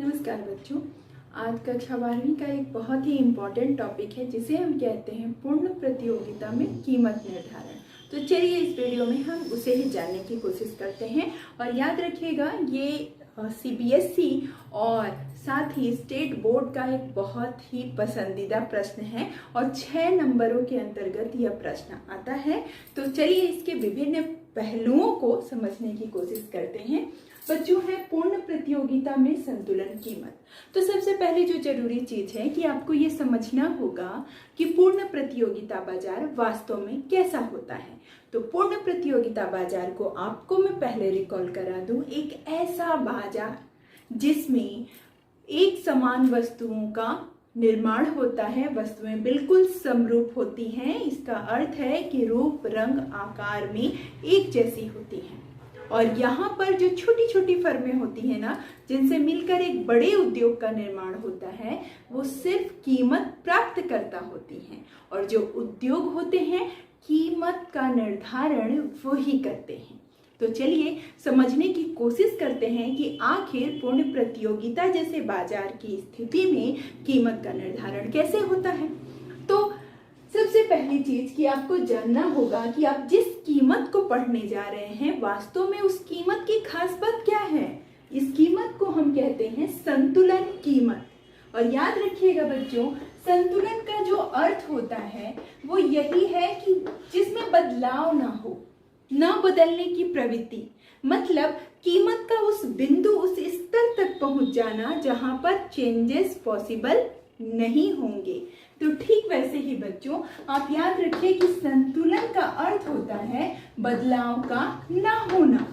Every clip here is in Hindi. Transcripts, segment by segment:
नमस्कार बच्चों। आज कक्षा 12वीं का एक बहुत ही इम्पोर्टेंट टॉपिक है जिसे हम कहते हैं पूर्ण प्रतियोगिता में कीमत निर्धारण। तो चलिए इस वीडियो में हम उसे ही जानने की कोशिश करते हैं। और याद रखिएगा ये सीबीएसई और साथ ही स्टेट बोर्ड का एक बहुत ही पसंदीदा प्रश्न है और 6 नंबरों के अंतर्गत यह प्रश्न आता है। तो चलिए इसके विभिन्न पहलुओं को समझने की कोशिश करते हैं। बच्चों है पूर्ण प्रतियोगिता में संतुलन कीमत। तो सबसे पहले जो जरूरी चीज है कि आपको ये समझना होगा कि पूर्ण प्रतियोगिता बाजार वास्तव में कैसा होता है। तो पूर्ण प्रतियोगिता बाजार को आपको मैं पहले रिकॉल करा दूं, एक ऐसा बाजार जिसमें एक समान वस्तुओं का निर्माण होता है, वस्तुएं बिल्कुल समरूप होती हैं। इसका अर्थ है कि रूप, रंग, आकार में एक जैसी होती हैं और यहाँ पर जो छोटी छोटी फर्में होती हैं ना, जिनसे मिलकर एक बड़े उद्योग का निर्माण होता है, वो सिर्फ कीमत प्राप्त करता होती हैं और जो उद्योग होते हैं कीमत का निर्धारण वही करते हैं। तो चलिए समझने की कोशिश करते हैं कि आखिर पूर्ण प्रतियोगिता जैसे बाजार की स्थिति में कीमत का निर्धारण कैसे होता है। तो सबसे पहली चीज कि आपको जानना होगा कि आप जिस कीमत को पढ़ने जा रहे हैं वास्तव में उस कीमत की खास बात क्या है। इस कीमत को हम कहते हैं संतुलन कीमत। और याद रखिएगा बच्चों, संतुलन का जो अर्थ होता है वो यही है कि जिसमें बदलाव ना हो, न बदलने की प्रवृत्ति, मतलब कीमत का उस बिंदु, उस स्तर तक पहुंच जाना जहां पर चेंजेस पॉसिबल नहीं होंगे। तो ठीक वैसे ही बच्चों आप याद रखिए कि संतुलन का अर्थ होता है बदलाव का ना होना।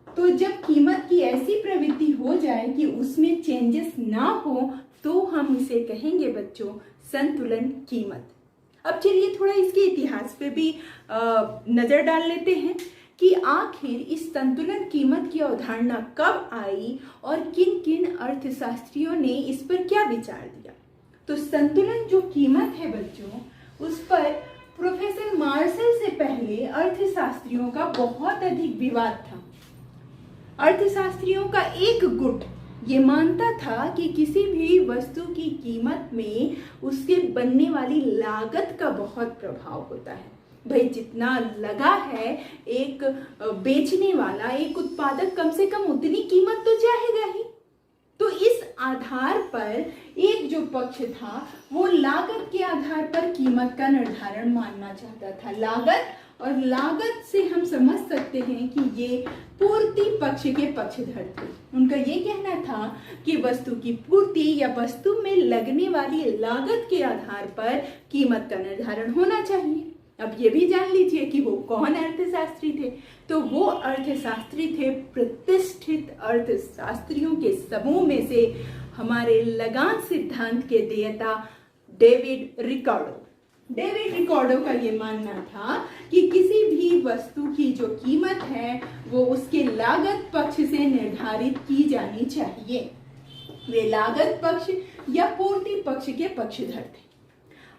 तो जब कीमत की ऐसी प्रवृत्ति हो जाए कि उसमें चेंजेस ना हो तो हम इसे कहेंगे बच्चों संतुलन कीमत। अब चलिए थोड़ा इसके इतिहास पे भी नजर डाल लेते हैं कि आखिर इस संतुलन कीमत की अवधारणा कब आई और किन किन अर्थशास्त्रियों ने इस पर क्या विचार दिया। तो संतुलन जो कीमत है बच्चों, उस पर प्रोफेसर मार्शल से पहले अर्थशास्त्रियों का बहुत अधिक विवाद था। अर्थशास्त्रियों का एक गुट ये मानता था कि किसी भी वस्तु की कीमत में उसके बनने वाली लागत का बहुत प्रभाव होता है। भाई जितना लगा है एक बेचने वाला, एक उत्पादक कम से कम उतनी कीमत तो चाहेगा ही। तो इस आधार पर एक जो पक्ष था वो लागत के आधार पर कीमत का निर्धारण मानना चाहता था। लागत और लागत से हम समझ सकते हैं कि ये पूर्ति पक्ष के पक्षधर थे। उनका ये कहना था कि वस्तु की पूर्ति या वस्तु में लगने वाली लागत के आधार पर कीमत का निर्धारण होना चाहिए। अब ये भी जान लीजिए कि वो कौन अर्थशास्त्री थे। तो वो अर्थशास्त्री थे प्रतिष्ठित अर्थशास्त्रियों के समूह में से हमारे लगान सिद्धांत के देयता डेविड रिकार्डो। डेविड रिकार्डो का ये मानना था कि किसी भी वस्तु की जो कीमत है वो उसके लागत पक्ष से निर्धारित की जानी चाहिए। वे लागत पक्ष या पूर्ति पक्ष के पक्षधर थे।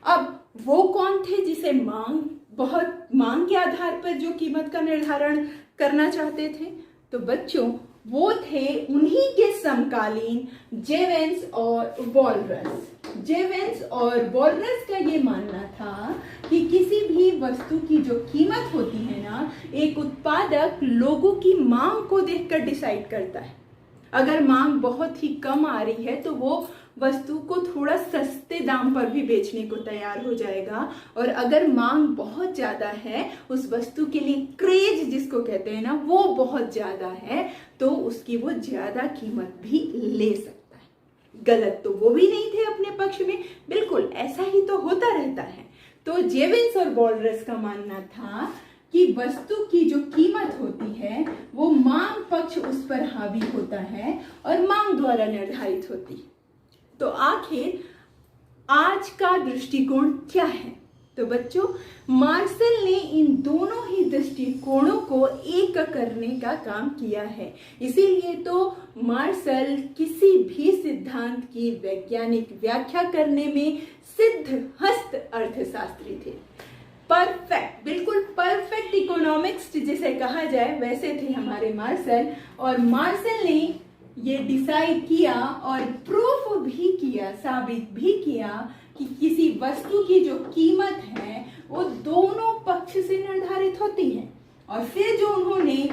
अब वो कौन थे जिसे बहुत मांग के आधार पर जो कीमत का निर्धारण करना चाहते थे। तो बच्चों वो थे उन्हीं के समकालीन जेवेंस और वॉलरस। जेवेंस और वॉलरस का ये मानना था कि किसी भी वस्तु की जो कीमत होती है ना, एक उत्पादक लोगों की मांग को देखकर डिसाइड करता है। अगर मांग बहुत ही कम आ रही है तो वो वस्तु को थोड़ा सस्ते दाम पर भी बेचने को तैयार हो जाएगा और अगर मांग बहुत ज्यादा है, उस वस्तु के लिए क्रेज जिसको कहते हैं ना, वो बहुत ज्यादा है तो उसकी वो ज्यादा कीमत भी ले सकता है। गलत तो वो भी नहीं थे अपने पक्ष में, बिल्कुल ऐसा ही तो होता रहता है। तो जेवेंस और वॉलरस का मानना था कि वस्तु की जो कीमत होती है वो मांग पक्ष उस पर हावी होता है और मांग द्वारा निर्धारित होती है। तो आखिर आज का दृष्टिकोण क्या है। तो बच्चों मार्शल ने इन दोनों ही दृष्टिकोणों को एक करने का काम किया है। इसीलिए तो मार्शल किसी भी सिद्धांत की वैज्ञानिक व्याख्या करने में सिद्धहस्त अर्थशास्त्री थे। परफेक्ट, बिल्कुल परफेक्ट इकोनॉमिक्स जिसे कहा जाए वैसे थे हमारे मार्शल। और मार्शल ने ये डिसाइड किया और प्रूफ भी किया, साबित भी किया कि किसी वस्तु की जो कीमत है वो दोनों पक्ष से निर्धारित होती है। और फिर जो उन्होंने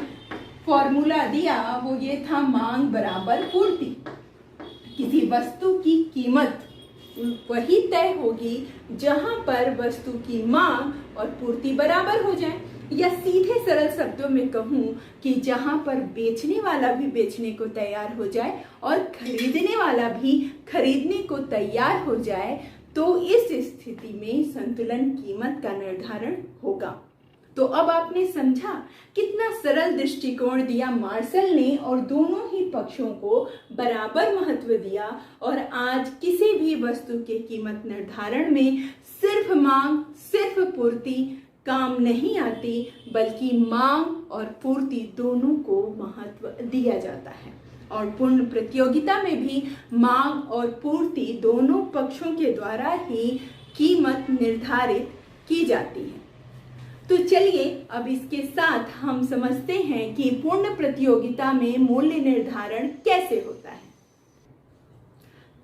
फॉर्मूला दिया वो ये था मांग बराबर पूर्ति। किसी वस्तु की कीमत वही तय होगी जहां पर वस्तु की मांग और पूर्ति बराबर हो जाए, या सीधे सरल शब्दों में कहूं कि जहां पर बेचने वाला भी बेचने को तैयार हो जाए और खरीदने वाला भी खरीदने को तैयार हो जाए, तो इस स्थिति में संतुलन कीमत का निर्धारण होगा। तो अब आपने समझा कितना सरल दृष्टिकोण दिया मार्शल ने और दोनों ही पक्षों को बराबर महत्व दिया। और आज किसी भी वस्तु के कीमत निर्धारण में सिर्फ मांग, सिर्फ पूर्ति काम नहीं आती, बल्कि मांग और पूर्ति दोनों को महत्व दिया जाता है। और पूर्ण प्रतियोगिता में भी मांग और पूर्ति दोनों पक्षों के द्वारा ही कीमत निर्धारित की जाती है। तो चलिए अब इसके साथ हम समझते हैं कि पूर्ण प्रतियोगिता में मूल्य निर्धारण कैसे होता है।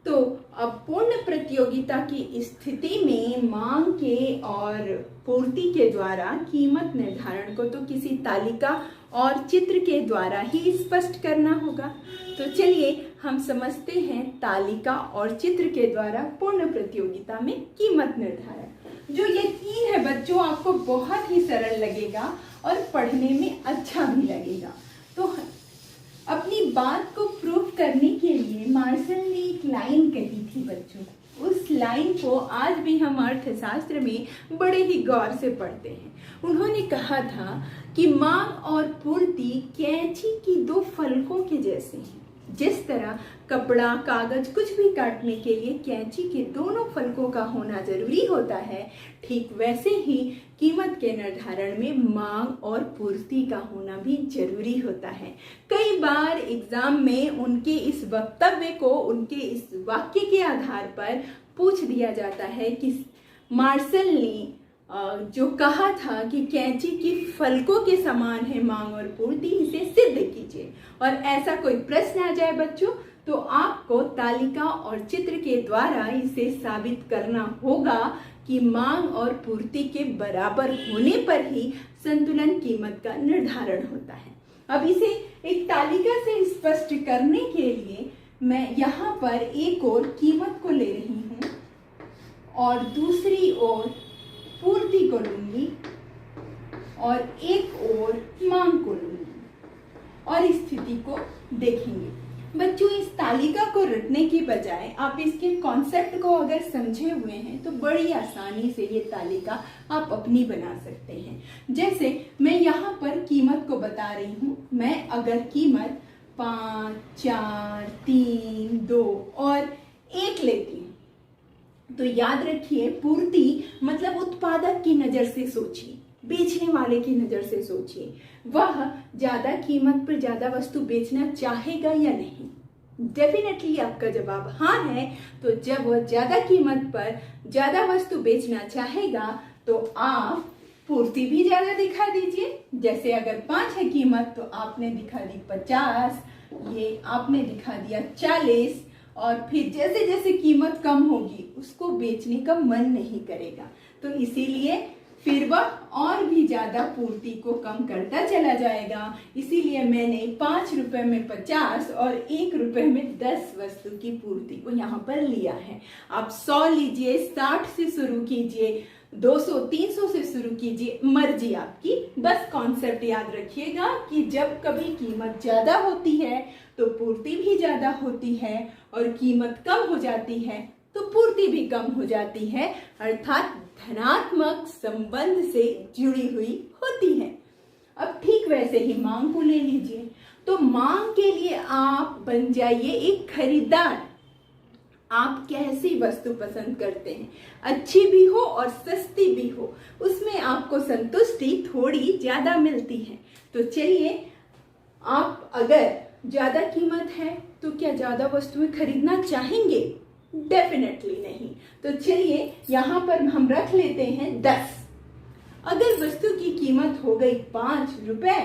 तो अब पूर्ण प्रतियोगिता की स्थिति में मांग के और पूर्ति के द्वारा कीमत निर्धारण को तो किसी तालिका और चित्र के द्वारा ही स्पष्ट करना होगा। तो चलिए हम समझते हैं तालिका और चित्र के द्वारा पूर्ण प्रतियोगिता में कीमत निर्धारण। जो यकीन है बच्चों आपको बहुत ही सरल लगेगा और पढ़ने में अच्छा भी लगेगा। तो अपनी बात को प्रूव करने के लिए मार्शल ने एक लाइन कही थी बच्चों। उस लाइन को आज भी हम अर्थशास्त्र में बड़े ही गौर से पढ़ते हैं। उन्होंने कहा था कि मांग और पूर्ति कैंची की दो फलकों के जैसे हैं। जिस तरह कपड़ा, कागज कुछ भी काटने के लिए कैंची के दोनों फलकों का होना जरूरी होता है, ठीक वैसे ही कीमत के निर्धारण में मांग और पूर्ति का होना भी जरूरी होता है। कई बार एग्जाम में उनके इस वक्तव्य को, उनके इस वाक्य के आधार पर पूछ दिया जाता है कि मार्शल ने जो कहा था कि कैंची की फलकों के समान है मांग और पूर्ति, इसे सिद्ध कीजिए। और ऐसा कोई प्रश्न आ जाए बच्चों तो आपको तालिका और चित्र के द्वारा इसे साबित करना होगा कि मांग और पूर्ति के बराबर होने पर ही संतुलन कीमत का निर्धारण होता है। अब इसे एक तालिका से स्पष्ट करने के लिए मैं यहाँ पर एक ओर कीमत को ले रही हूँ और दूसरी ओर पूर्ति को लूंगी और एक ओर मांग को लूंगी और स्थिति को देखेंगे। बच्चों इस तालिका को रटने की बजाय आप इसके कॉन्सेप्ट को अगर समझे हुए हैं तो बड़ी आसानी से ये तालिका आप अपनी बना सकते हैं। जैसे मैं यहाँ पर कीमत को बता रही हूँ। मैं अगर कीमत 5, 4, 3, 2 और 1 लेती हूँ तो याद रखिए पूर्ति मतलब उत्पादक की नजर से सोचिए, बेचने वाले की नजर से सोचिए, वह ज्यादा कीमत पर ज्यादा वस्तु बेचना चाहेगा या नहीं। डेफिनेटली आपका जवाब हाँ है। तो जब वह ज्यादा कीमत पर ज्यादा वस्तु बेचना चाहेगा तो आप पूर्ति भी ज्यादा दिखा दीजिए। जैसे अगर 5 है कीमत तो आपने दिखा दी 50, ये आपने दिखा दिया 40, और फिर जैसे जैसे कीमत कम होगी उसको बेचने का मन नहीं करेगा, तो इसीलिए फिर वह और भी ज्यादा पूर्ति को कम करता चला जाएगा। इसीलिए मैंने 5 रुपए में 50 और 1 रुपए में 10 वस्तु की पूर्ति को यहाँ पर लिया है। आप 100 लीजिए, 60 से शुरू कीजिए, 200, 300 से शुरू कीजिए, मर्जी आपकी। बस कॉन्सेप्ट याद रखिएगा कि जब कभी कीमत ज्यादा होती है तो पूर्ति भी ज्यादा होती है और कीमत कम हो जाती है तो पूर्ति भी कम हो जाती है, अर्थात धनात्मक संबंध से जुड़ी हुई होती है। अब ठीक वैसे ही मांग को ले लीजिए। तो मांग के लिए आप बन जाइए एक खरीदार। आप कैसी वस्तु पसंद करते हैं, अच्छी भी हो और सस्ती भी हो, उसमें आपको संतुष्टि थोड़ी ज्यादा मिलती है। तो चलिए आप अगर ज्यादा कीमत है तो क्या ज्यादा वस्तुएं खरीदना चाहेंगे? डेफिनेटली नहीं। तो चलिए यहाँ पर हम रख लेते हैं 10। अगर वस्तु की कीमत हो गई 5 रुपए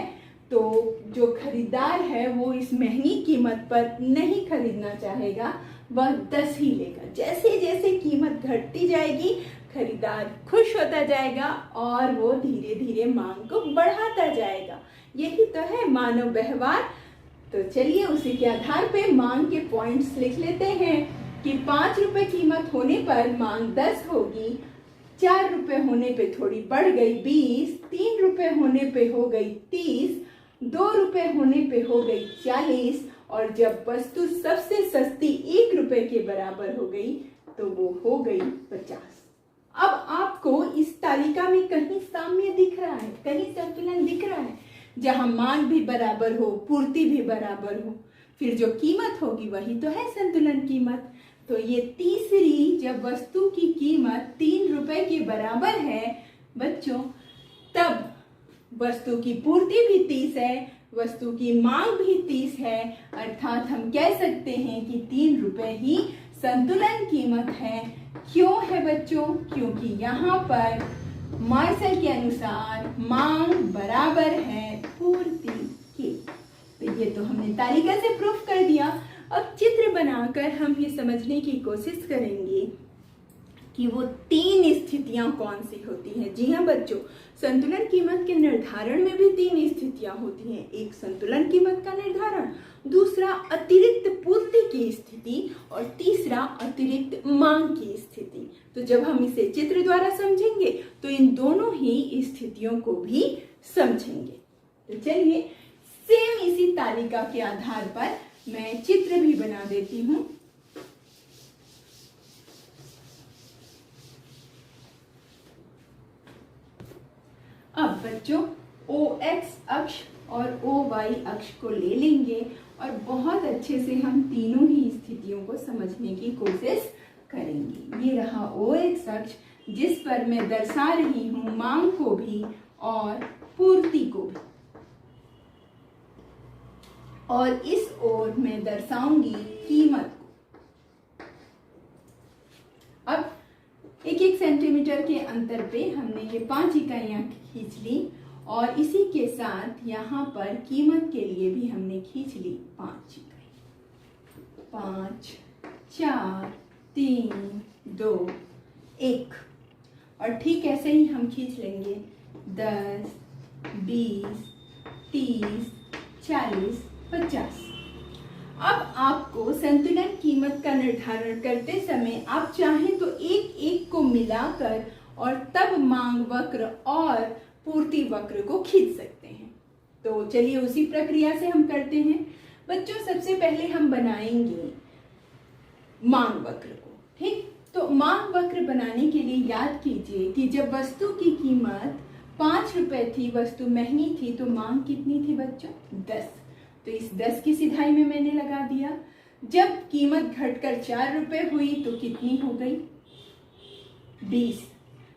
तो जो खरीदार है वो इस महंगी कीमत पर नहीं खरीदना चाहेगा, वह 10 ही लेगा। जैसे जैसे कीमत घटती जाएगी खरीदार खुश होता जाएगा और वो धीरे धीरे मांग को बढ़ाता जाएगा। यही तो है मानव व्यवहार। तो चलिए उसी के आधार पे मांग के पॉइंट्स लिख लेते हैं कि 5 रुपए कीमत होने पर मांग 10 होगी, 4 रुपए होने पे थोड़ी बढ़ गई 20, 3 रुपए होने पे हो गई 30, 2 रुपए होने पे हो गई 40, और जब वस्तु सबसे सस्ती 1 रुपए के बराबर हो गई तो वो हो गई 50। अब आपको इस तालिका में कहीं साम्य दिख रहा है, कहीं संतुलन दिख रहा है, जहां मांग भी बराबर हो, पूर्ति भी बराबर हो, फिर जो कीमत होगी वही तो है संतुलन कीमत। तो ये तीसरी, जब वस्तु की कीमत 3 रुपए के बराबर है बच्चों, तब वस्तु की पूर्ति भी 30 है, वस्तु की मांग भी 30 है, अर्थात हम कह सकते हैं कि 3 रुपए ही संतुलन कीमत है। क्यों है बच्चों? क्योंकि यहाँ पर मार्शल के अनुसार मांग बराबर है पूर्ति के। तो ये तो हमने तालिका से प्रूफ कर दिया। अब चित्र बनाकर हम ये समझने की कोशिश करेंगे कि वो 3 स्थितियां कौन सी होती हैं। जी हाँ बच्चों, संतुलन कीमत के निर्धारण में भी 3 स्थितियां होती हैं। एक संतुलन कीमत का निर्धारण, दूसरा अतिरिक्त पूर्ति की स्थिति, और तीसरा अतिरिक्त मांग की स्थिति। तो जब हम इसे चित्र द्वारा समझेंगे तो इन दोनों ही स्थितियों को भी समझेंगे। तो चलिए सेम इसी तालिका के आधार पर मैं चित्र भी बना देती हूँ। अब बच्चों OX अक्ष और OY अक्ष को ले लेंगे और बहुत अच्छे से हम तीनों ही स्थितियों को समझने की कोशिश करेंगे। ये रहा OX अक्ष, जिस पर मैं दर्शा रही हूँ मांग को भी और पूर्ति को भी, और इस ओर मैं दर्शाऊंगी कीमत को। अब 1-1 सेंटीमीटर के अंतर पे हमने ये 5 इकाइयां खींच ली, और इसी के साथ यहाँ पर कीमत के लिए भी हमने खींच ली 5 इकाई। 5, 4, 3, 2, 1, और ठीक ऐसे ही हम खींच लेंगे 10, 20, 30, 40, 50। अब आपको संतुलन कीमत का निर्धारण करते समय आप चाहें तो एक एक को मिलाकर और तब मांग वक्र और पूर्ति वक्र को खींच सकते हैं। तो चलिए उसी प्रक्रिया से हम करते हैं। बच्चों सबसे पहले हम बनाएंगे मांग वक्र को। ठीक, तो मांग वक्र बनाने के लिए याद कीजिए कि जब वस्तु की कीमत 5 रुपए थी, वस्तु महंगी थी, तो मांग कितनी थी बच्चों? 10। तो इस 10 की सिधाई में मैंने लगा दिया। जब कीमत घटकर 4 रुपए हुई तो कितनी हो गई? 20।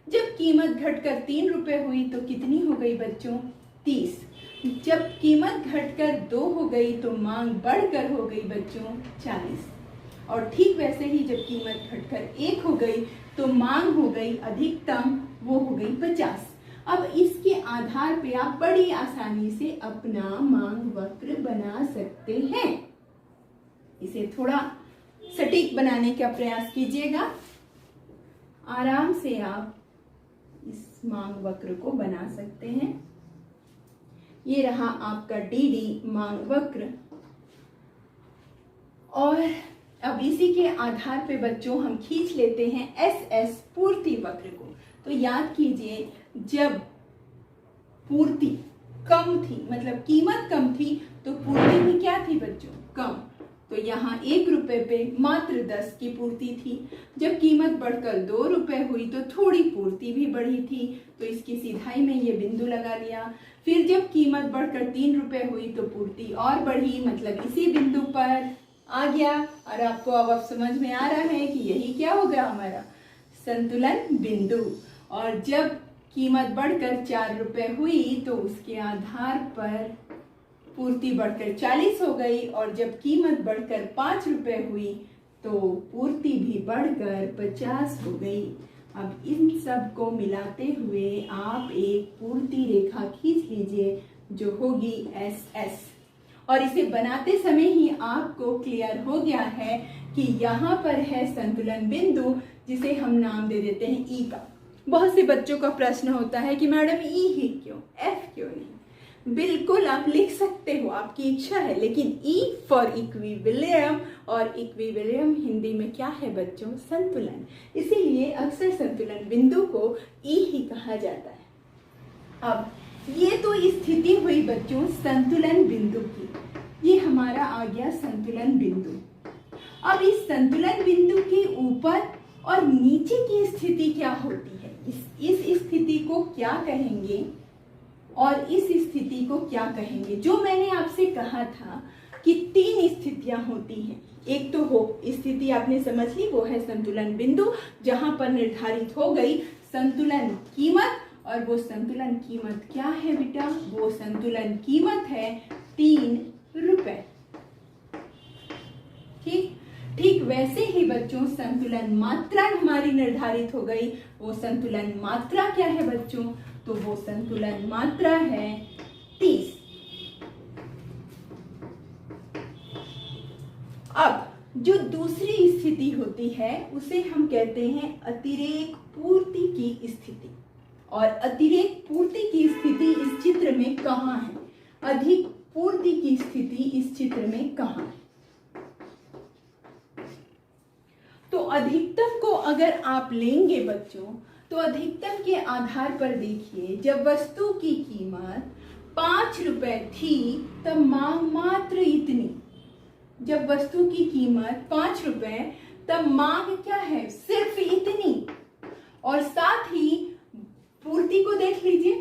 जब कीमत घटकर 3 रुपए हुई तो कितनी हो गई बच्चों? 30। जब कीमत घटकर 2 हो गई तो मांग बढ़कर हो गई बच्चों 40। और ठीक वैसे ही जब कीमत घटकर 1 हो गई तो मांग हो गई अधिकतम, वो हो गई 50। अब इसके आधार पे आप बड़ी आसानी से अपना मांग वक्र बना सकते हैं। इसे थोड़ा सटीक बनाने का प्रयास कीजिएगा। आराम से आप इस मांग वक्र को बना सकते हैं। ये रहा आपका DD मांग वक्र। और अब इसी के आधार पे बच्चों हम खींच लेते हैं SS पूर्ति वक्र को। तो याद कीजिए, जब पूर्ति कम थी, मतलब कीमत कम थी, तो पूर्ति भी क्या थी बच्चों? कम। तो यहाँ 1 रुपए पे मात्र 10 की पूर्ति थी। जब कीमत बढ़कर 2 रुपए हुई तो थोड़ी पूर्ति भी बढ़ी थी, तो इसकी सिधाई में ये बिंदु लगा लिया। फिर जब कीमत बढ़कर 3 रुपए हुई तो पूर्ति और बढ़ी, मतलब इसी बिंदु पर आ गया। और आपको अब समझ में आ रहा है कि यही क्या होगा हमारा संतुलन बिंदु। और जब कीमत बढ़कर 4 रुपए हुई तो उसके आधार पर पूर्ति बढ़कर 40 हो गई, और जब कीमत बढ़कर 5 रुपए हुई तो पूर्ति भी बढ़कर 50 हो गई। अब इन सब को मिलाते हुए आप एक पूर्ति रेखा खींच लीजिए, जो होगी SS। और इसे बनाते समय ही आपको क्लियर हो गया है कि यहाँ पर है संतुलन बिंदु, जिसे हम नाम दे देते हैं E का। बहुत से बच्चों का प्रश्न होता है कि मैडम E ही क्यों, F क्यों नहीं? बिल्कुल आप लिख सकते हो, आपकी इच्छा है, लेकिन E फॉर इक्विलिब्रियम, और इक्विलिब्रियम हिंदी में क्या है बच्चों? संतुलन। इसीलिए अक्सर संतुलन बिंदु को E ही कहा जाता है। अब ये तो स्थिति हुई बच्चों संतुलन बिंदु की, ये हमारा आ गया संतुलन बिंदु। अब इस संतुलन बिंदु के ऊपर और नीचे की स्थिति क्या होती है, इस स्थिति को क्या कहेंगे और इस स्थिति को क्या कहेंगे? जो मैंने आपसे कहा था कि 3 स्थितियां होती हैं। एक तो हो स्थिति आपने समझ ली, वो है संतुलन बिंदु, जहां पर निर्धारित हो गई संतुलन कीमत, और वो संतुलन कीमत क्या है बेटा? वो संतुलन कीमत है 3 रुपए। ठीक वैसे ही बच्चों संतुलन मात्रा हमारी निर्धारित हो गई। वो संतुलन मात्रा क्या है बच्चों? तो वो संतुलन मात्रा है 30। अब जो दूसरी स्थिति होती है उसे हम कहते हैं अतिरेक पूर्ति की स्थिति। और अतिरेक पूर्ति की स्थिति इस चित्र में कहाँ है? अधिक पूर्ति की स्थिति इस चित्र में कहाँ है? तो अधिकतम को अगर आप लेंगे बच्चों, तो अधिकतम के आधार पर देखिए, जब वस्तु की कीमत 5 रुपए थी तब मांग मात्र इतनी। जब वस्तु की कीमत 5 रुपए तब मांग क्या है? सिर्फ इतनी। और साथ ही पूर्ति को देख लीजिए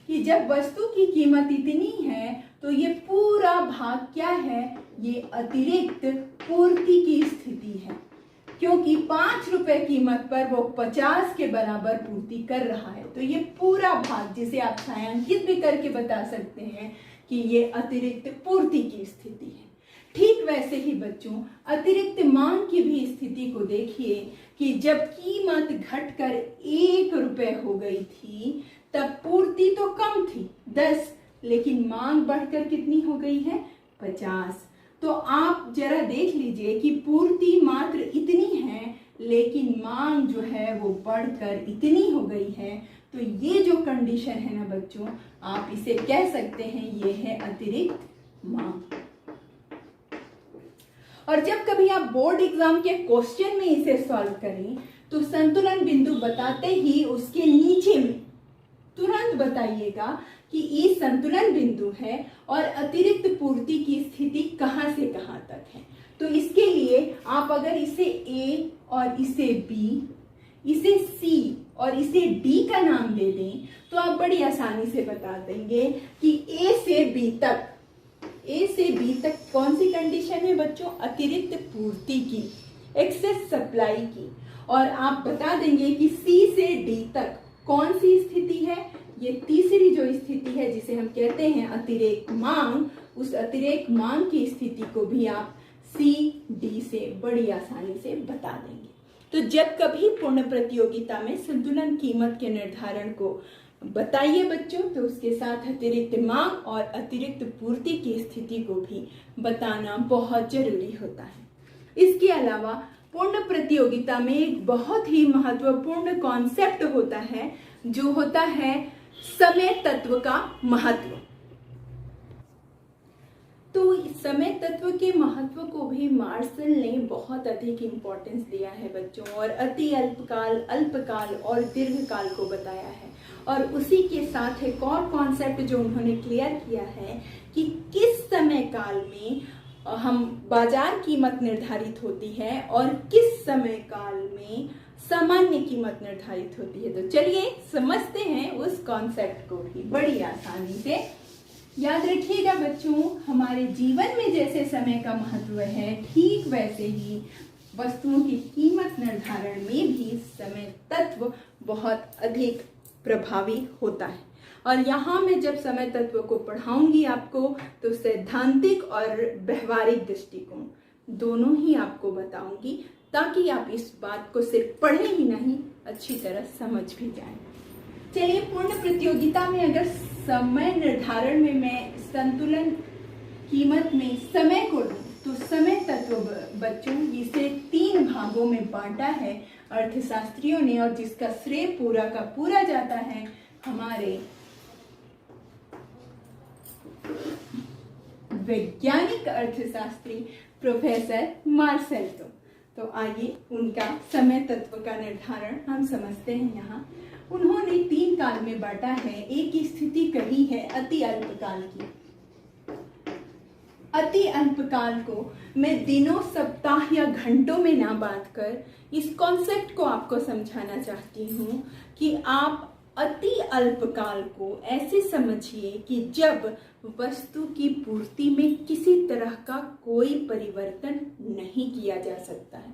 कि जब वस्तु की कीमत इतनी है तो ये पूरा भाग क्या है? ये अतिरिक्त पूर्ति की स्थिति है, क्योंकि 5 रुपए कीमत पर वो 50 के बराबर पूर्ति कर रहा है। तो ये पूरा भाग, जिसे आप छायांकित भी करके बता सकते हैं कि ये अतिरिक्त पूर्ति की स्थिति है। ठीक वैसे ही बच्चों अतिरिक्त मांग की भी स्थिति को देखिए कि जब कीमत घटकर 1 रुपए हो गई थी तब पूर्ति तो कम थी 10, लेकिन मांग बढ़कर कितनी हो गई है? 50। तो आप जरा देख लीजिए कि पूर्ति मात्र इतनी है, लेकिन मांग जो है वो बढ़कर इतनी हो गई है। तो ये जो कंडीशन है ना बच्चों, आप इसे कह सकते हैं ये है अतिरिक्त मांग। और जब कभी आप बोर्ड एग्जाम के क्वेश्चन में इसे सॉल्व करें तो संतुलन बिंदु बताते ही उसके नीचे में तुरंत बताइएगा कि ये संतुलन बिंदु है और अतिरिक्त पूर्ति की स्थिति कहां से कहां तक है। तो इसके लिए आप अगर इसे A और इसे B, इसे C और इसे D का नाम दे दें तो आप बड़ी आसानी से बता देंगे कि A से B तक कौन सी कंडीशन है बच्चों? अतिरिक्त पूर्ति की, एक्सेस सप्लाई की। और आप बता देंगे कि C से D तक कौन सी स्थिति है? ये तीसरी जो स्थिति है जिसे हम कहते हैं अतिरेक मांग, उस अतिरेक मांग की स्थिति को भी आप C, D से बड़ी आसानी से बता देंगे। तो जब कभी पूर्ण प्रतियोगिता में संतुलन कीमत के निर्धारण को बताइए बच्चों, तो उसके साथ अतिरिक्त मांग और अतिरिक्त पूर्ति की स्थिति को भी बताना बहुत जरूरी होता है। इसके अलावा पूर्ण प्रतियोगिता में एक बहुत ही महत्वपूर्ण कॉन्सेप्ट होता है, जो होता है समय तत्व का महत्व। तो समय तत्व के महत्व को भी मार्शल ने बहुत अधिक इम्पोर्टेंस दिया है बच्चों, और अति अल्पकाल, अल्पकाल और दीर्घकाल को बताया है। और उसी के साथ एक और कॉन्सेप्ट जो उन्होंने क्लियर किया है कि किस समय काल में हम बाजार कीमत निर्धारित होती है और किस समय काल में सामान्य कीमत निर्धारित होती है। तो चलिए समझते हैं उस कॉन्सेप्ट को भी बड़ी आसानी से। याद रखिएगा बच्चों, हमारे जीवन में जैसे समय का महत्व है, ठीक वैसे ही वस्तुओं की कीमत निर्धारण में भी समय तत्व बहुत अधिक प्रभावी होता है। और यहाँ मैं जब समय तत्व को पढ़ाऊंगी आपको, तो सैद्धांतिक और व्यवहारिक दृष्टिकोण दोनों ही आपको बताऊंगी, ताकि आप इस बात को सिर्फ पढ़े ही नहीं, अच्छी तरह समझ भी जाएं। चलिए, पूर्ण प्रतियोगिता में अगर समय निर्धारण में मैं संतुलन कीमत में समय को लूं तो समय तत्व बच्चों इसे 3 भागों में बांटा है अर्थशास्त्रियों ने, और जिसका श्रेय पूरा का पूरा जाता है हमारे वैज्ञानिक अर्थशास्त्री प्रोफेसर मार्शल को। तो आइए उनका समय तत्व का निर्धारण हम समझते हैं। यहाँ उन्होंने 3 काल में बांटा है। एक स्थिति कही है अति अल्पकाल की। अति अल्पकाल को मैं दिनों, सप्ताह या घंटों में ना बांट कर इस कॉन्सेप्ट को आपको समझाना चाहती हूँ कि आप अति अल्पकाल को ऐसे समझिए कि जब वस्तु की पूर्ति में किसी तरह का कोई परिवर्तन नहीं किया जा सकता है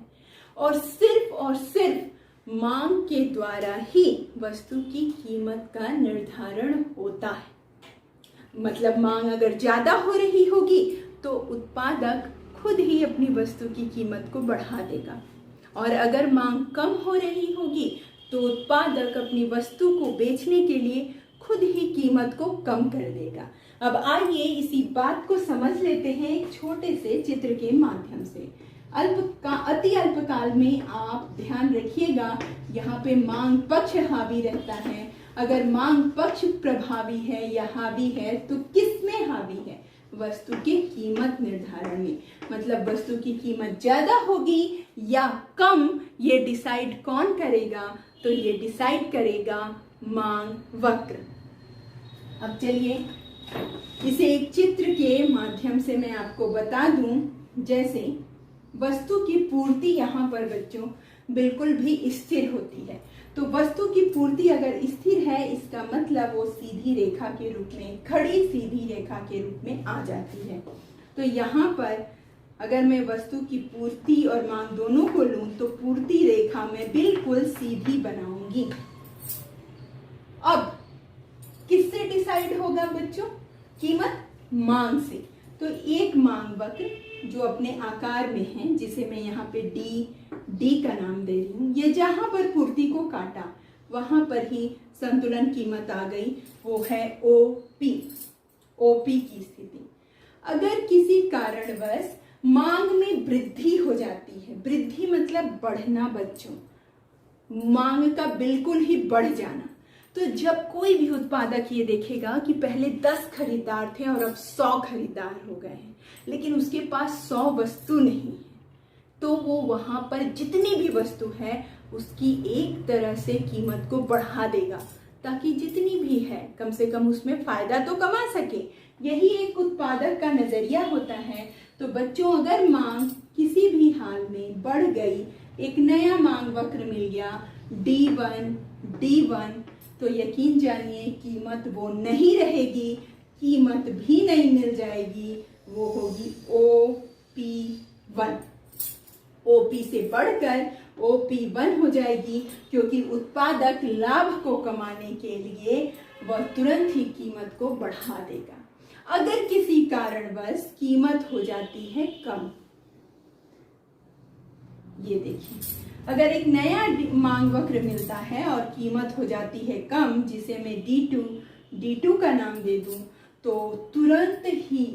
और सिर्फ मांग के द्वारा ही वस्तु की कीमत का निर्धारण होता है। मतलब मांग अगर ज्यादा हो रही होगी तो उत्पादक खुद ही अपनी वस्तु की कीमत को बढ़ा देगा, और अगर मांग कम हो रही होगी तो उत्पादक अपनी वस्तु को बेचने के लिए खुद ही कीमत को कम कर देगा। अब आइए इसी बात को समझ लेते हैं एक छोटे से चित्र के माध्यम से। अति अल्पकाल में आप ध्यान रखिएगा, यहाँ पे मांग पक्ष हावी रहता है। अगर मांग पक्ष प्रभावी है या हावी है तो किस में हावी है? वस्तु की कीमत निर्धारण में। मतलब वस्तु की कीमत ज्यादा होगी या कम, ये डिसाइड कौन करेगा? तो ये डिसाइड करेगा मांग वक्र। अब चलिए इसे एक चित्र के माध्यम से मैं आपको बता दूं। जैसे वस्तु की पूर्ति यहाँ पर बच्चों बिल्कुल भी स्थिर होती है। तो वस्तु की पूर्ति अगर स्थिर है इसका मतलब वो सीधी रेखा के रूप में, खड़ी सीधी रेखा के रूप में आ जाती है। तो यहाँ पर अगर मैं वस्तु की पूर्ति और मांग दोनों को लूं तो पूर्ति रेखा में बिल्कुल सीधी बनाऊंगी। अब किससे डिसाइड होगा बच्चों? कीमत मांग से। तो एक मांग वक्र जो अपने आकार में है, जिसे मैं यहाँ पे डी का नाम दे रही हूँ, ये जहां पर पूर्ति को काटा वहां पर ही संतुलन कीमत आ गई, वो है ओपी की स्थिति। अगर किसी कारणवश मांग में वृद्धि हो जाती है, वृद्धि मतलब बढ़ना बच्चों, मांग का बिल्कुल ही बढ़ जाना, तो जब कोई भी उत्पादक ये देखेगा कि पहले 10 खरीदार थे और अब 100 खरीदार हो गए हैं, लेकिन उसके पास 100 वस्तु नहीं है, तो वो वहां पर जितनी भी वस्तु है उसकी एक तरह से कीमत को बढ़ा देगा, ताकि जितनी भी है कम से कम उसमें फायदा तो कमा सके। यही एक उत्पादक का नजरिया होता है। तो बच्चों अगर मांग किसी भी हाल में बढ़ गई, एक नया मांग वक्र मिल गया D1, तो यकीन जानिए कीमत वो नहीं रहेगी, कीमत भी नहीं मिल जाएगी, वो होगी OP1। OP से बढ़कर OP1 हो जाएगी, क्योंकि उत्पादक लाभ को कमाने के लिए वह तुरंत ही कीमत को बढ़ा देगा। अगर किसी कारणवश कीमत हो जाती है कम, ये देखिए, अगर एक नया मांग वक्र मिलता है और कीमत हो जाती है कम, जिसे मैं D2 का नाम दे दूं, तो तुरंत ही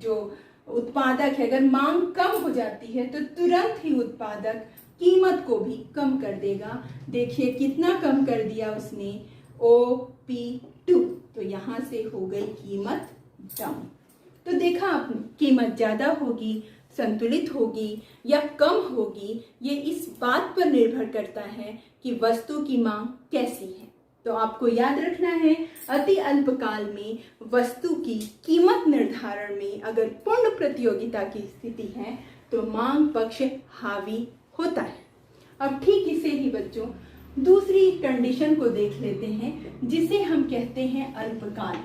जो उत्पादक है, अगर मांग कम हो जाती है तो तुरंत ही उत्पादक कीमत को भी कम कर देगा। देखिए कितना कम कर दिया उसने, OP2। तो यहां से हो गई कीमत डाउन। तो देखा आपने, कीमत ज्यादा होगी, संतुलित होगी या कम होगी, ये इस बात पर निर्भर करता है कि वस्तु की मांग कैसी है। तो आपको याद रखना है, अति अल्पकाल में वस्तु की कीमत निर्धारण में अगर पूर्ण प्रतियोगिता की स्थिति है तो मांग पक्ष हावी होता है। अब ठीक इसे ही बच्चों दूसरी कंडीशन को देख लेते हैं, जिसे हम कहते हैं अल्पकाल।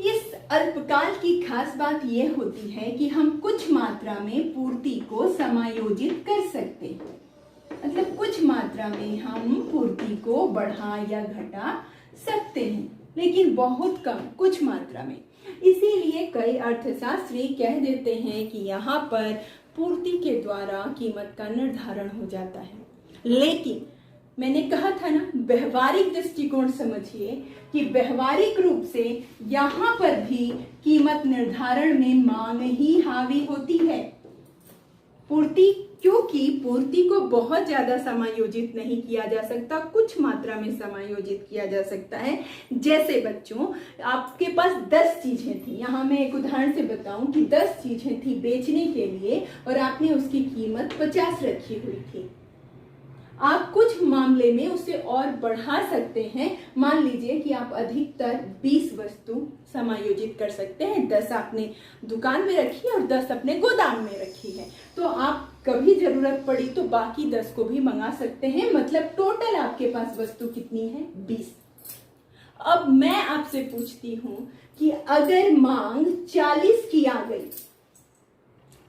इस अल्पकाल की खास बात यह होती है कि हम कुछ मात्रा में पूर्ति को समायोजित कर सकते हैं। मतलब कुछ मात्रा में हम पूर्ति को बढ़ा या घटा सकते हैं, लेकिन बहुत कम, कुछ मात्रा में। इसीलिए कई अर्थशास्त्री कह देते हैं कि यहाँ पर पूर्ति के द्वारा कीमत का निर्धारण हो जाता है। लेकिन मैंने कहा था ना, व्यवहारिक दृष्टिकोण समझिए कि व्यवहारिक रूप से यहाँ पर भी कीमत निर्धारण में मांग ही हावी होती है। पूर्ति, क्योंकि पूर्ति को बहुत ज्यादा समायोजित नहीं किया जा सकता, कुछ मात्रा में समायोजित किया जा सकता है। जैसे बच्चों, आपके पास 10 चीजें थी, यहाँ मैं एक उदाहरण से बताऊं कि 10 चीजें थी बेचने के लिए और आपने उसकी कीमत 50 रखी हुई थी। आप कुछ मामले में उसे और बढ़ा सकते हैं। मान लीजिए कि आप अधिकतर 20 वस्तु समायोजित कर सकते हैं। 10 आपने दुकान में रखी और 10 अपने गोदाम में रखी है, तो आप कभी जरूरत पड़ी तो बाकी 10 को भी मंगा सकते हैं। मतलब टोटल आपके पास वस्तु कितनी है? 20। अब मैं आपसे पूछती हूं कि अगर मांग 40 की आ गई,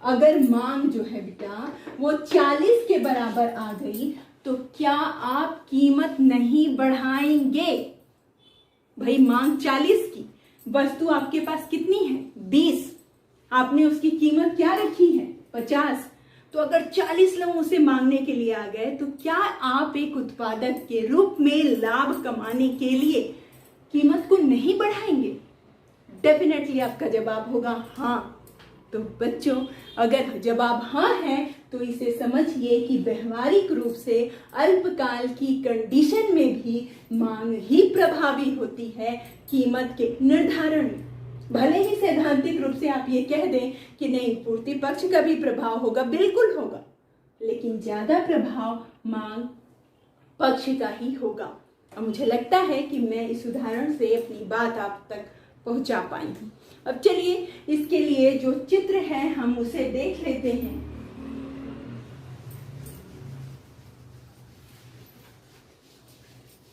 अगर मांग जो है बेटा वो 40 के बराबर आ गई, तो क्या आप कीमत नहीं बढ़ाएंगे? भाई मांग 40 की, वस्तु आपके पास कितनी है? 20। आपने उसकी कीमत क्या रखी है? 50। तो अगर 40 लोग उसे मांगने के लिए आ गए, तो क्या आप एक उत्पादक के रूप में लाभ कमाने के लिए कीमत को नहीं बढ़ाएंगे? डेफिनेटली आपका जवाब होगा हाँ। तो बच्चों, अगर जवाब हाँ है तो इसे समझिए कि व्यवहारिक रूप से अल्पकाल की कंडीशन में भी मांग ही प्रभावी होती है कीमत के निर्धारण में। भले ही सैद्धांतिक रूप से आप ये कह दें कि नहीं, पूर्ति पक्ष का भी प्रभाव होगा, बिल्कुल होगा, लेकिन ज्यादा प्रभाव मांग पक्ष का ही होगा। और मुझे लगता है कि मैं इस उदाहरण से अपनी बात आप तक पहुंचा पाई हूं। अब चलिए इसके लिए जो चित्र है हम उसे देख लेते हैं।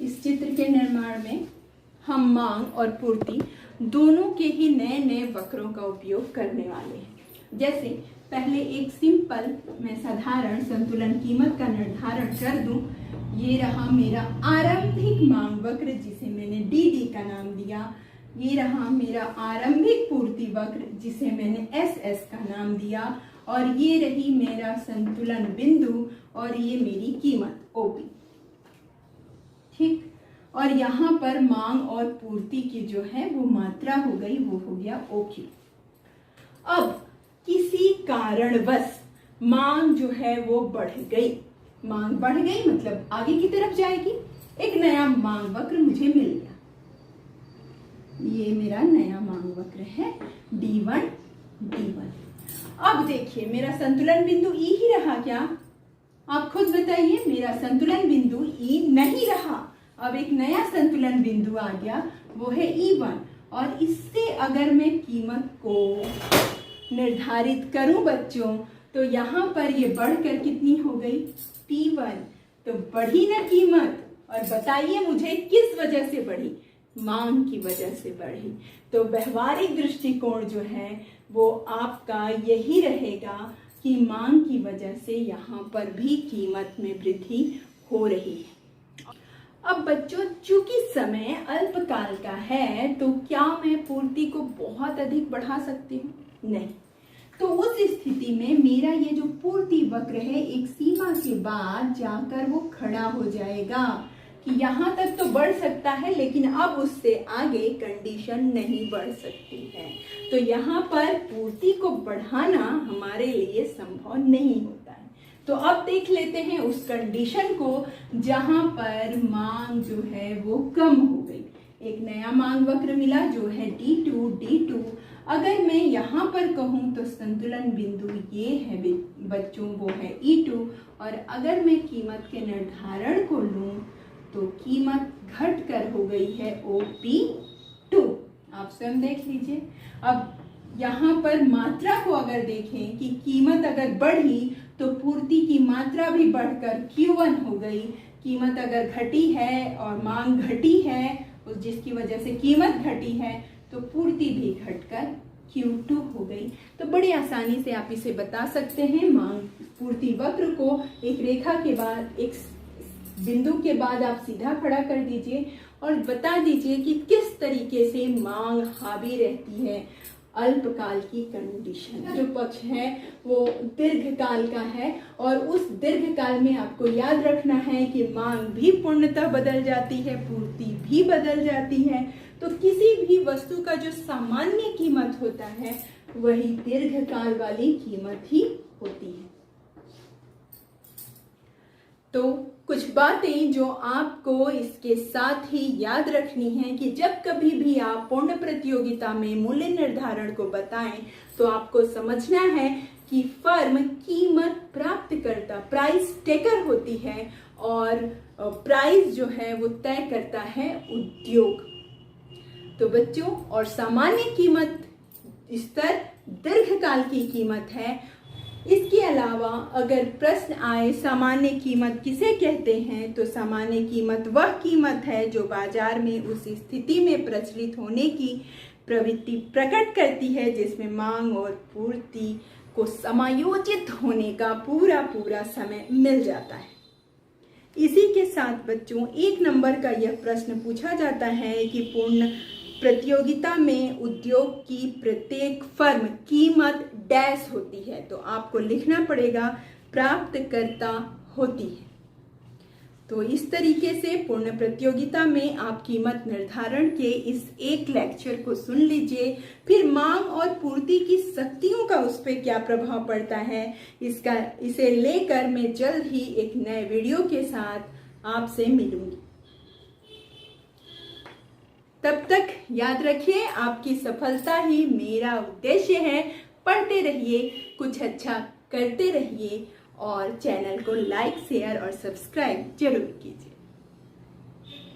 इस चित्र के निर्माण में हम मांग और पूर्ति दोनों के ही नए नए वक्रों का उपयोग करने वाले हैं। जैसे पहले एक सिंपल, मैं साधारण संतुलन कीमत का निर्धारण कर दूं। ये रहा मेरा आरंभिक मांग वक्र जिसे मैंने डी का नाम दिया। ये रहा मेरा आरंभिक पूर्ति वक्र जिसे मैंने एस का नाम दिया। और ये रही मेरा संतुलन बिंदु और ये मेरी कीमत ओपी। ठीक, और यहाँ पर मांग और पूर्ति की जो है वो मात्रा हो गई, वो हो गया ओक्यू। अब किसी कारणवश मांग जो है वो बढ़ गई, मांग बढ़ गई मतलब आगे की तरफ जाएगी। एक नया मांग वक्र मुझे मिल गया, ये मेरा नया मांग वक्र है D1 D1। अब देखिए मेरा संतुलन बिंदु E ही रहा क्या? आप खुद बताइए, मेरा संतुलन बिंदु E नहीं रहा। अब एक नया संतुलन बिंदु आ गया, वो है E1। और इससे अगर मैं कीमत को निर्धारित करूं बच्चों, तो यहाँ पर ये बढ़कर कितनी हो गई? T1। तो बढ़ी ना कीमत, और बताइए मुझे किस वजह से बढ़ी? मांग की वजह से बढ़ी। तो व्यवहारिक दृष्टिकोण जो है वो आपका यही रहेगा कि मांग की वजह से यहाँ पर भी कीमत में वृद्धि हो रही है। अब बच्चों, चूंकि समय अल्पकाल का है, तो क्या मैं पूर्ति को बहुत अधिक बढ़ा सकती हूँ? नहीं। तो उस स्थिति में मेरा ये जो पूर्ति वक्र है एक सीमा के बाद जाकर वो खड़ा हो जाएगा कि यहाँ तक तो बढ़ सकता है, लेकिन अब उससे आगे कंडीशन नहीं बढ़ सकती है। तो यहाँ पर पूर्ति को बढ़ाना हमारे लिए संभव नहीं होता है। तो अब देख लेते हैं उस कंडीशन को जहाँ पर मांग जो है वो कम हो गई। एक नया मांग वक्र मिला जो है D2। अगर मैं यहाँ पर कहूँ तो संतुलन बिंदु ये है बच्चों, वो है E2। और अगर मैं कीमत के निर्धारण को लूँ तो कीमत घटकर हो गई है OP2। आप स्वयं देख लीजिए। अब यहाँ पर मात्रा को अगर देखें कि कीमत अगर बढ़ी तो पूर्ति की मात्रा भी बढ़कर Q1 हो गई। कीमत अगर घटी है और मांग घटी है, उस जिसकी वजह से कीमत घटी है, तो पूर्ति भी घटकर Q2 हो गई। तो बड़ी आसानी से आप इसे बता सकते हैं। मांग पूर्ति वक्र को एक रेखा के बाद, एक बिंदु के बाद आप सीधा खड़ा कर दीजिए और बता दीजिए कि किस तरीके से मांग हावी रहती है अल्पकाल की कंडीशन। जो पक्ष है वो दीर्घकाल का है और उस दीर्घकाल में आपको याद रखना है कि मांग भी पूर्णतः बदल जाती है, पूर्ति भी बदल जाती है। तो किसी भी वस्तु का जो सामान्य कीमत होता है वही दीर्घकाल वाली कीमत ही होती है। तो कुछ बातें जो आपको इसके साथ ही याद रखनी है कि जब कभी भी आप पूर्ण प्रतियोगिता में मूल्य निर्धारण को बताएं तो आपको समझना है कि फर्म कीमत प्राप्तकर्ता प्राइस टेकर होती है और प्राइस जो है वो तय करता है उद्योग। तो बच्चों, और सामान्य कीमत स्तर दीर्घकाल की कीमत है। इसके अलावा अगर प्रश्न आए सामान्य कीमत किसे कहते हैं, तो सामान्य कीमत वह कीमत है जो बाजार में उस स्थिति में प्रचलित होने की प्रवृत्ति प्रकट करती है जिसमें मांग और पूर्ति को समायोजित होने का पूरा समय मिल जाता है। इसी के साथ बच्चों 1 नंबर का यह प्रश्न पूछा जाता है कि पूर्ण प्रतियोगिता में उद्योग की प्रत्येक फर्म कीमत डैश होती है, तो आपको लिखना पड़ेगा प्राप्तकर्ता होती है। तो इस तरीके से पूर्ण प्रतियोगिता में आप कीमत निर्धारण के इस एक लेक्चर को सुन लीजिए। फिर मांग और पूर्ति की शक्तियों का उस पर क्या प्रभाव पड़ता है इसे लेकर मैं जल्द ही एक नए वीडियो के साथ आपसे मिलूंगी। तब तक याद रखिए, आपकी सफलता ही मेरा उद्देश्य है। पढ़ते रहिए, कुछ अच्छा करते रहिए और चैनल को लाइक, शेयर और सब्सक्राइब जरूर कीजिए।